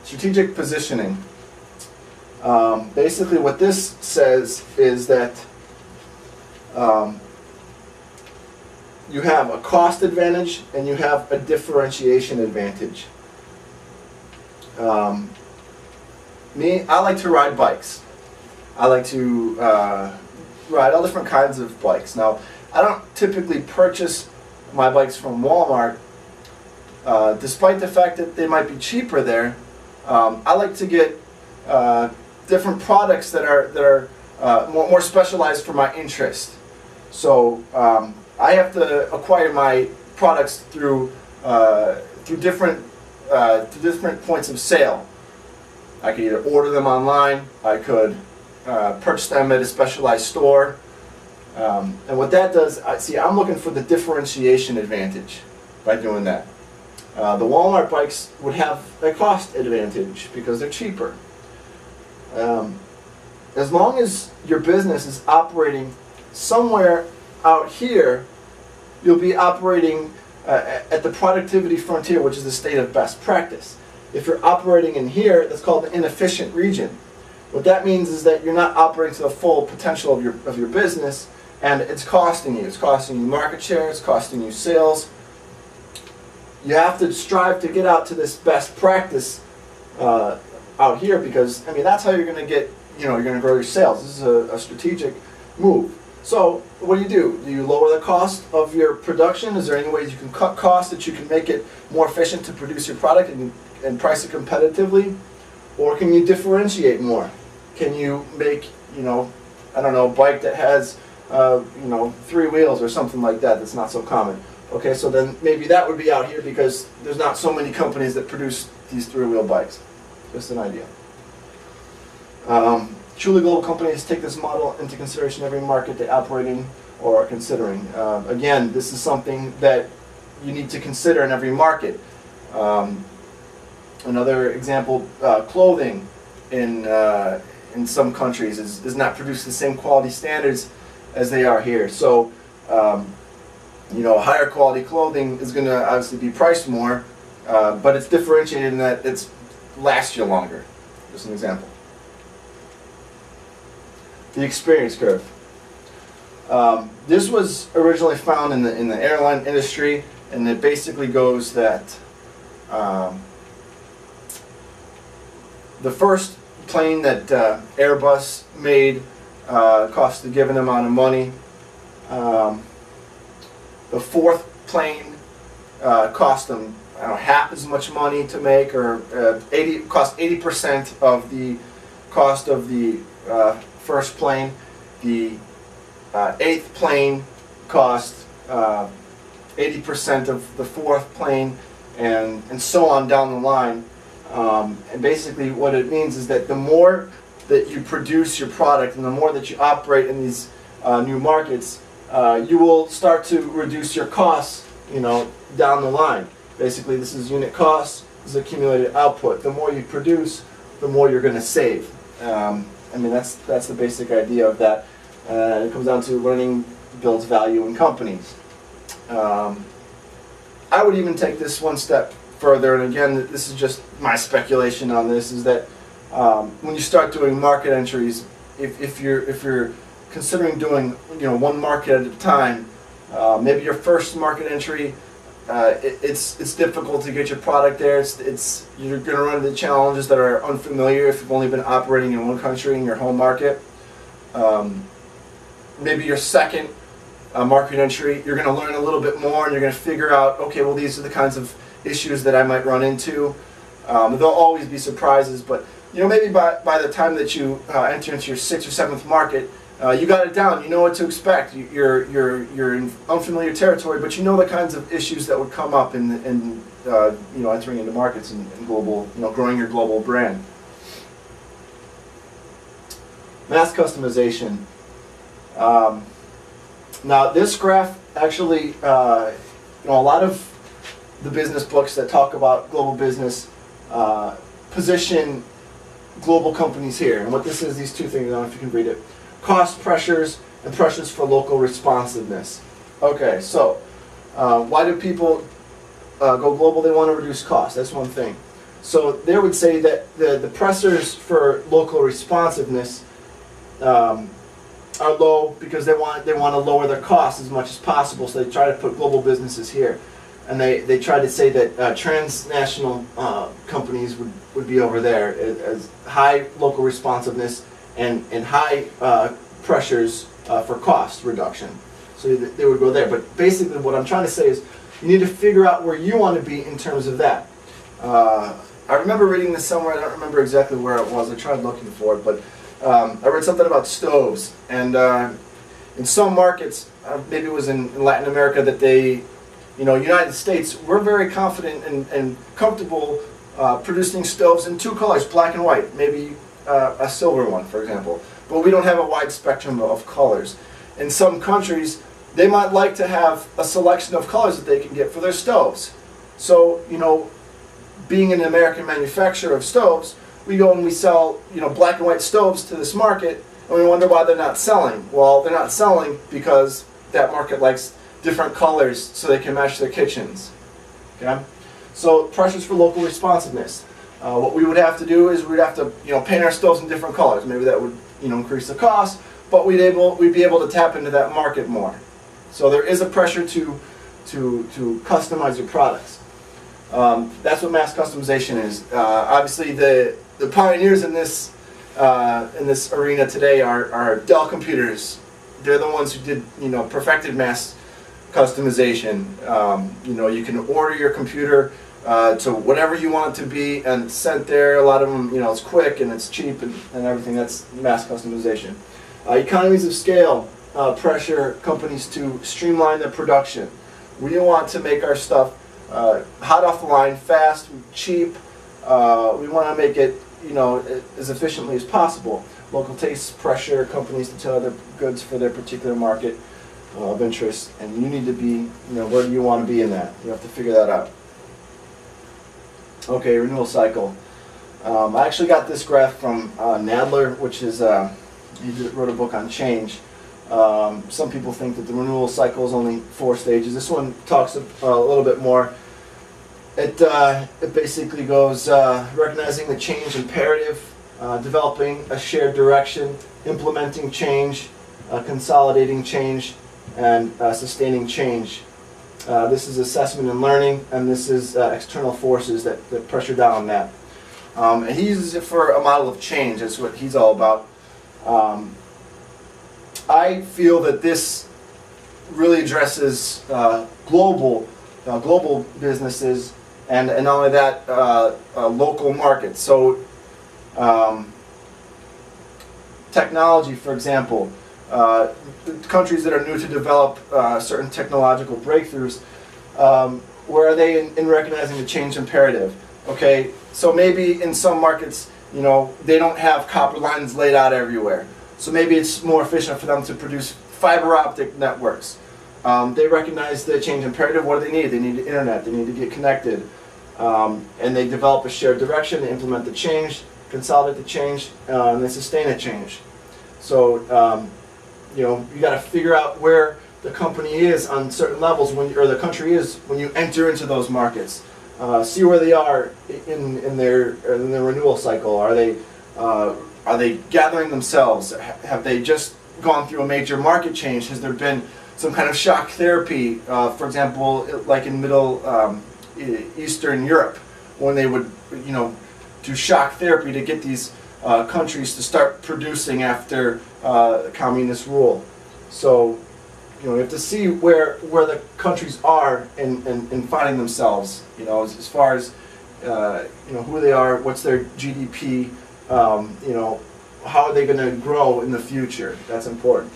Strategic positioning. Basically what this says is that you have a cost advantage and you have a differentiation advantage. Me, I like to ride bikes. I like to ride all different kinds of bikes. Now, I don't typically purchase my bikes from Walmart, despite the fact that they might be cheaper there. I like to get different products that are more specialized for my interest. So I have to acquire my products through different points of sale. I could either order them online, I could purchase them at a specialized store. And what that does, I'm looking for the differentiation advantage by doing that. The Walmart bikes would have a cost advantage because they're cheaper. As long as your business is operating somewhere out here, you'll be operating at the productivity frontier, which is the state of best practice. If you're operating in here, that's called the inefficient region. What that means is that you're not operating to the full potential of your business, and it's costing you. It's costing you market share, it's costing you sales. You have to strive to get out to this best practice out here, because I mean that's how you're going to get, you're going to grow your sales. This is a strategic move. So what do? Do you lower the cost of your production? Is there any ways you can cut costs that you can make it more efficient to produce your product and price it competitively? Or can you differentiate more? Can you make, I don't know, a bike that has, 3 wheels or something like that that's not so common? Okay, so then maybe that would be out here because there's not so many companies that produce these 3-wheel bikes. Just an idea. Truly global companies take this model into consideration every market they operate in or are considering. Again, this is something that you need to consider in every market. Another example, clothing in some countries is not produced to the same quality standards as they are here. So, higher quality clothing is going to obviously be priced more, but it's differentiated in that it's lasts you longer. Just an example. The experience curve. This was originally found in the airline industry, and it basically goes that the first plane that Airbus made cost a given amount of money. The fourth plane cost them half as much money to make, or cost 80% of the cost of the first plane. The 8th plane cost 80% of the 4th plane, and so on down the line. And basically what it means is that the more that you produce your product and the more that you operate in these new markets, you will start to reduce your costs, down the line. Basically, this is unit costs, this is accumulated output. The more you produce, the more you're going to save. That's the basic idea of that. It comes down to learning builds value in companies. I would even take this one step further, and again, this is just my speculation on this, is that when you start doing market entries, if you're considering doing one market at a time, maybe your first market entry, it's difficult to get your product there. You're going to run into challenges that are unfamiliar if you've only been operating in one country in your home market. Maybe your second market entry, you're going to learn a little bit more, and you're going to figure out, okay, well, these are the kinds of issues that I might run into. There'll always be surprises, but maybe by the time that you enter into your 6th or 7th market, you got it down. You know what to expect. You're in unfamiliar territory, but you know the kinds of issues that would come up in entering into markets and global, growing your global brand. Mass customization. Now this graph actually, a lot of the business books that talk about global business position global companies here. And what this is, these two things, I don't know if you can read it. Cost pressures and pressures for local responsiveness. Okay, so why do people go global? They want to reduce costs. That's one thing. So they would say that the pressures for local responsiveness are low because they want to lower their costs as much as possible. So they try to put global businesses here, and they try to say that transnational companies would be over there as high local responsiveness and high pressures for cost reduction. So they would go there. But basically, what I'm trying to say is you need to figure out where you want to be in terms of that. I remember reading this somewhere. I don't remember exactly where it was. I tried looking for it, but I read something about stoves. And in some markets, maybe it was in Latin America, that they, United States, we're very confident and comfortable producing stoves in two colors, black and white, maybe a silver one, for example. But we don't have a wide spectrum of colors. In some countries, they might like to have a selection of colors that they can get for their stoves. So, being an American manufacturer of stoves, we go and we sell, black and white stoves to this market, and we wonder why they're not selling. Well, they're not selling because that market likes different colors so they can match their kitchens. Okay? So pressures for local responsiveness. What we would have to do is we'd have to, paint our stoves in different colors. Maybe that would, increase the cost, but we'd be able to tap into that market more. So there is a pressure to customize your products. That's what mass customization is. Obviously, the pioneers in this arena today are Dell computers. They're the ones who did perfected mass customization. You can order your computer to whatever you want it to be, and it's sent there. A lot of them, it's quick and it's cheap and everything. That's mass customization. Economies of scale pressure companies to streamline their production. We want to make our stuff hot off the line, fast, cheap. We want to make it, as efficiently as possible. Local tastes pressure companies to tailor their goods for their particular market of interest, and you need to be, where do you want to be in that? You have to figure that out. Okay, renewal cycle. I actually got this graph from Nadler, which is he wrote a book on change. Some people think that the renewal cycle is only 4 stages. This one talks a little bit more. It basically goes recognizing the change imperative, developing a shared direction, implementing change, consolidating change, and sustaining change. This is assessment and learning, and this is external forces that pressure down on that. And he uses it for a model of change. That's what he's all about. I feel that this really addresses global businesses, and not only that, local markets. So technology, for example, countries that are new to develop certain technological breakthroughs, where are they in recognizing the change imperative? Okay, so maybe in some markets, they don't have copper lines laid out everywhere. So maybe it's more efficient for them to produce fiber optic networks. They recognize the change imperative. What do they need? They need the internet. They need to get connected. And they develop a shared direction. They implement the change, consolidate the change, and they sustain a change. So you got to figure out where the company is on certain levels, or the country is when you enter into those markets. See where they are in their renewal cycle. Are they gathering themselves? Have they just gone through a major market change? Has there been some kind of shock therapy, for example, like in Middle Eastern Europe, when they would, do shock therapy to get these countries to start producing after communist rule. So, you have to see where the countries are in finding themselves. As far as who they are, what's their GDP. How are they going to grow in the future? That's important.